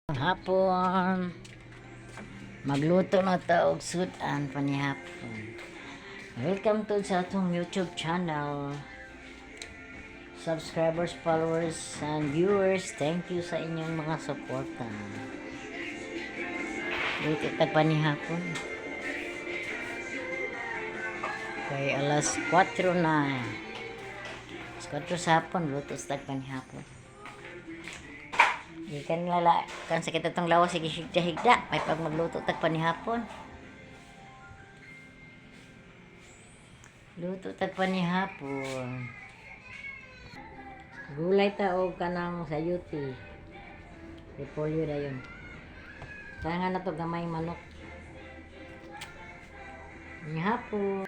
Hapon magluto na ta og sudan panihapon. Welcome to sa atong YouTube channel. Subscribers, followers, and viewers, thank you sa inyong mga suporta. Luto ta panihapon. Kay alas 4 na. Alas 4 sa hapon, luto ta panihapon. Ikan lala, kan sakit itong lawas, sige higda-higda. May pag magluto tagpan ni hapon. Luto tagpan ni hapon. Gulay ta o kanang sayuti. Repolyo na yun. Kaya na to gamay manok. Ni hapon.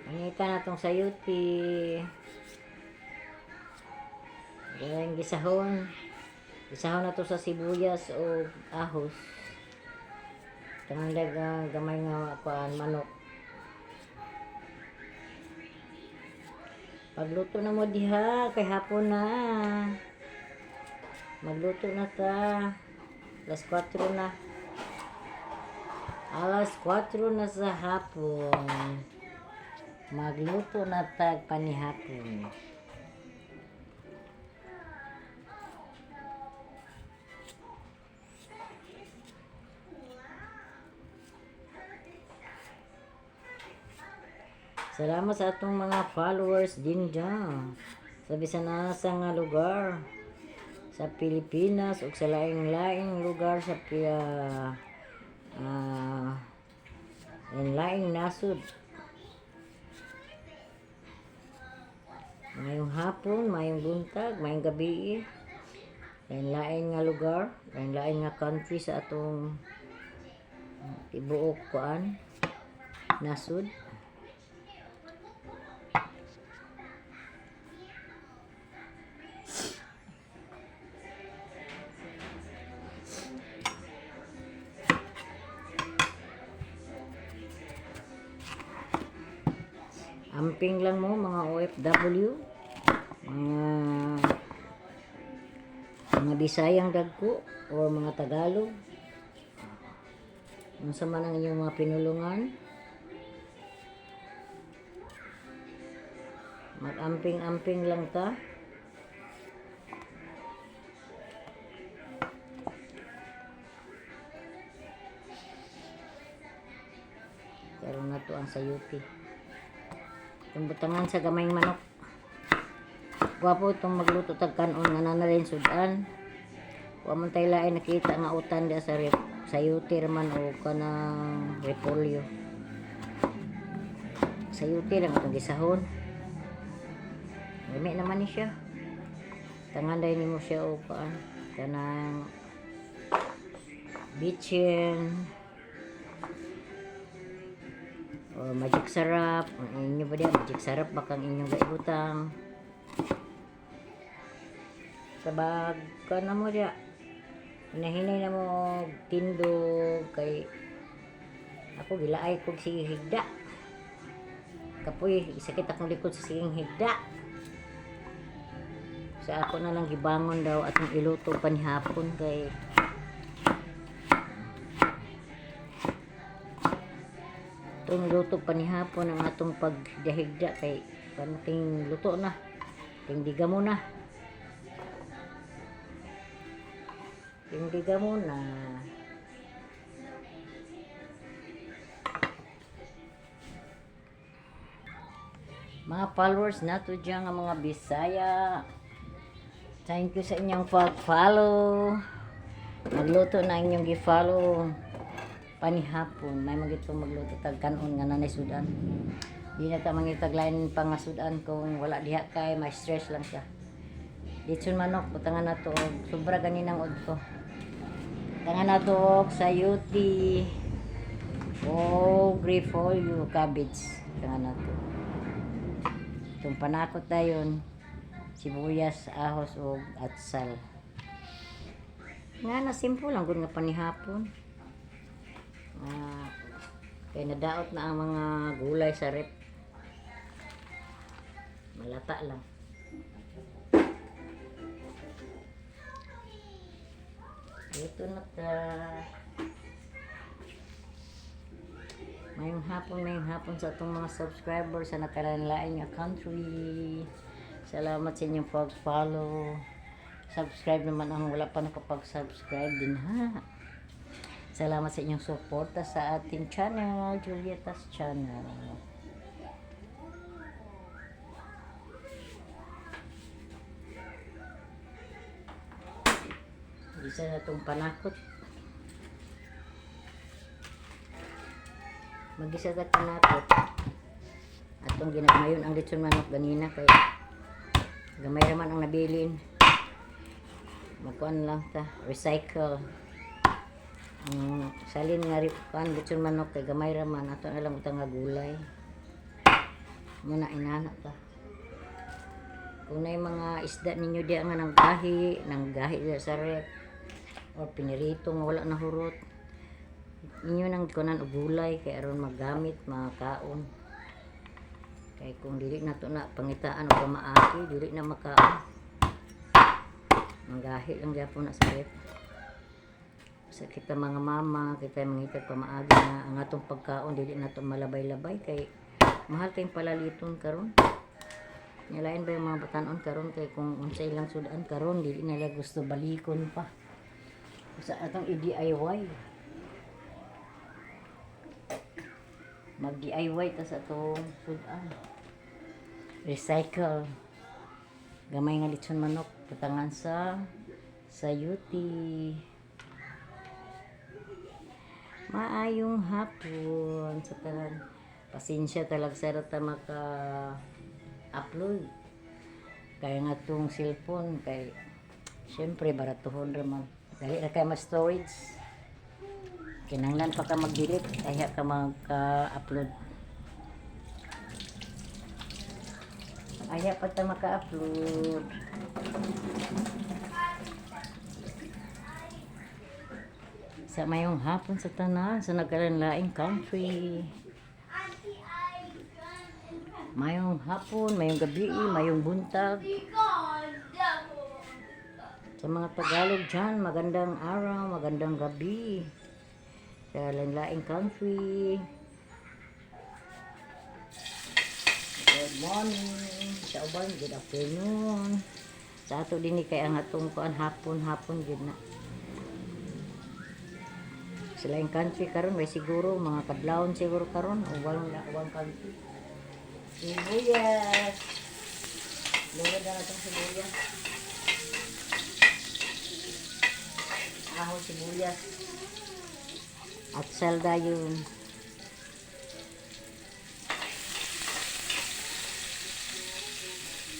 Mangitan na tong sayuti. Yung gisahon. Gisahon na to sa sibuyas o ahos. Tangan gamay nga manok. Pagluto na mo diha, kay hapon na. Magluto na ta. Alas 4 na. Alas 4 na sa hapon. Magluto na ta panihapon. Salamat sa atong mga followers din dyan. Sa bisan asa nga lugar. Sa Pilipinas o sa laing-laing lugar sa laing nasud. Mayong hapon, mayong buntag, mayong gabi. Lain-lain nga lugar, lain-lain nga country sa atong tibuok kuan nasud. Amping lang mo mga OFW, mga Bisayang dagko o mga Tagalog. Unsa man ang inyong mga pinulungan, mag-amping-amping lang ta. Karon na to ang sayuti. Itong butangan sa gamayng manok. Gwapo itong magluto tagkanon nga na rin sudan. Wa man tay lain nakita nga utan dia sa sayuti man o kanang repolyo. Sayuti lang itong gisahon. Lami naman ni siya. Tanganday nimo siya o kanang bitchin. O magic sarap, ang inyo ba diyan? Magic sarap bakang inyong gaibutang. Sabag ka na mo diya. Hinahinay na mo tindog kay ako gilaay kog sige higda. Kapoy, sakit akong likod sa siging higda. Sa ako na lang gibangon daw atong iluto panihapon kay itong luto panihapon ang atong paghigda kay panating luto na tingdiga mo na mga followers nato dyan nga mga Bisaya, thank you sa inyong pag-follow. Magluto na inyong gi-follow panihapon. May magitong magluto tag kanon nga nanay sudan. Di na ta mangitaglain pa nga sudan kung wala diha kay may stress lang siya. Ditsun manok butangan nato og sobra ganinang udto. Tangan nato og sayuti o repolyo, cabbage. Tangan nato. Itong panakot dayon sibuyas, ahos o atsal. Nga na simple lang gud nga panihapon. Kaya nadaot na ang mga gulay sa rep. Malata lang. Ito na ta. Mayong hapon sa itong mga subscribers sa nakalanlain nga country. Salamat sa inyong pag-follow. Subscribe naman ang wala pa nakapag-subscribe din ha. Salamat sa inyong suporta sa ating channel, Julietta's Channel. Isa na itong panakot. Mag-isa ka panakot. Atong ginagmayon ang lechon manok ganina kay gamay naman ang nabilin. Magkuhan lang ta, recycle. Ang salin nga kuan lechon manok kay gamay raman ato na lang utang nga gulay. Muna inana ta. Kung na mga isda ninyo di nga nanggahi sa rep o pinirito nga wala na hurot. Inyo nang kunan og gulay kay aron magamit makaon. Kay kung dili nato na pangitaan o pamaaki, dili na makaon. Manggahi lang gyapon na sa rep. Sa kita mga mama, kita mangitag pamaagi na ang atong pagkaon dili nato malabay-labay kay mahal kayong palaliton karon. Nilain ba yung mga batanon karon kay kung unsay lang sudan karon dili nila gusto balikon pa. Sa atong i-DIY. Mag-DIY ta sa atong sudan. Recycle. Gamay nga lechon manok patangan sa sayuti. Maayong hapon sa tanan. Pasensya talaga sa ta maka-upload. Kaya nga itong cellphone kay syempre baratuhon raman. Dali na kayo ma-storage. Kinanglan pa ka mag-delete kaya ka maka-upload. Kaya pa ta maka-upload. Sa mayong hapon sa tanan sa nagkalanlaing country. Mayong hapon, mayong gabi, mayong buntag. Sa mga Tagalog dyan, magandang araw, magandang gabi. Sa lanlaing country. Good morning. Sa uban, good afternoon. Sa ato din kay ang atong kuan hapon gid na. Sila yung country karon may siguro mga kadlawon siguro karon o walang country. Sibuyas. Lura na itong sibuyas. Ahon sibuyas. At salda yun.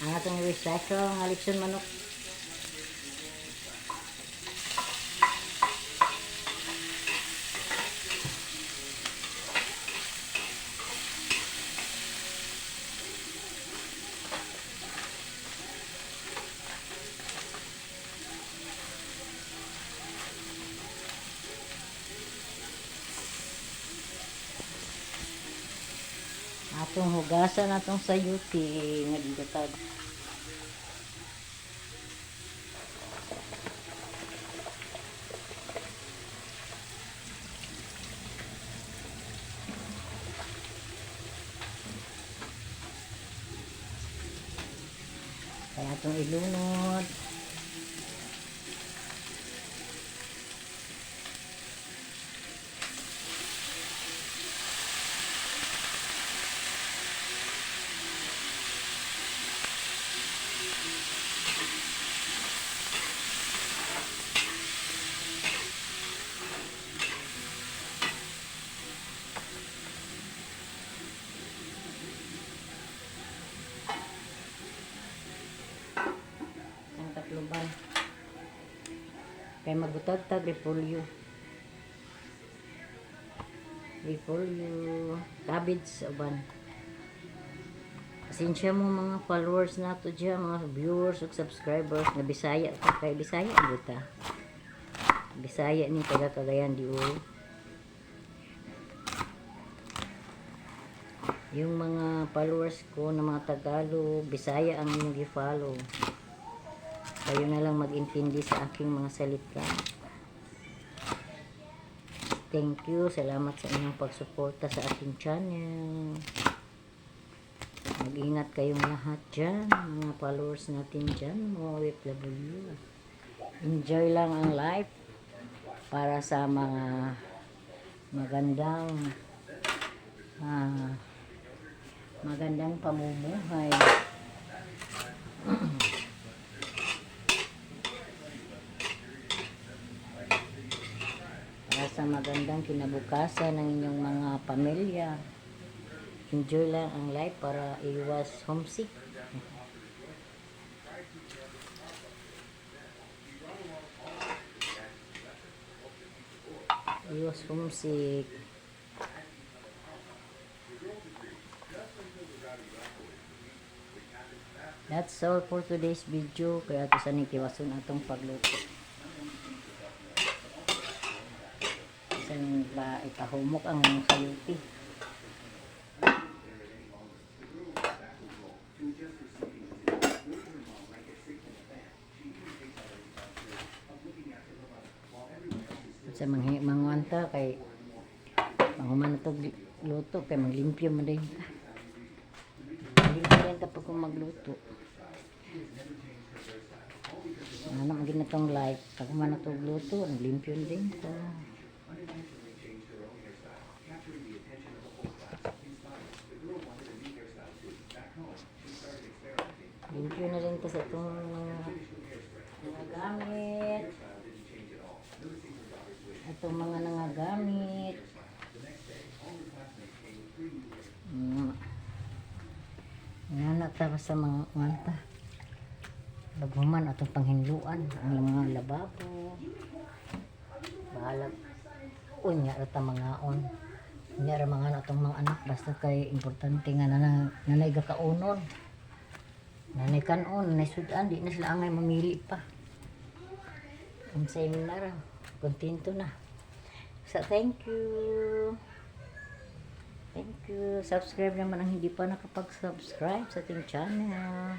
Ang atong recycle ang lechon manok. Atong hugasan atong sayuti nga gigatag. Kaya atong ilunod. Luban. Kaya magutag-tag repolyo. Cabbage uban. Pasensya mo mga followers nato diyan, mga viewers ug subscribers na Bisaya kay Bisaya buta. Bisaya ni taga Cagayan de Oro. Yung mga followers ko na mga Tagalog, Bisaya ang inyong i-follow. Kayo na lang mag-intindi sa aking mga salita. Thank you. Salamat sa inyong pagsuporta sa ating channel. Mag-ingat kayong lahat dyan, mga followers natin dyan, mga OFW. Enjoy lang ang life para sa mga magandang magandang pamumuhay. Para sa magandang kinabukasan ng inyong mga pamilya. Enjoy lang ang life para iwas homesick. Iwas homesick. That's all for today's video. Kaya ito sa nitiwason atong pagluto. Isang ba itahumok ang sayuti. Sa mangwanta kay mahuman na ito luto kay maglimpyo mo din ta. Maglimpyo din ta pag magluto. Ano maging na itong light. Pag man na ito luto, naglimpyo din ta. Limpyo na rin ta sa itong mga gamit. Itong mga nangagamit. Nga tapos sa mga manta. Laghuman atong panghinluan. Ang mga lababo. Bahalag. Unya rata mga on. Unya ra mga atong mga anak. Basta kay importante nga nanay gakaunon. Nanay kanon. Nanay sudan. Di na sila angay mamili pa. Ang seminar. Kontento na. So, thank you. Thank you. Subscribe naman ang hindi pa nakapag-subscribe sa ating channel.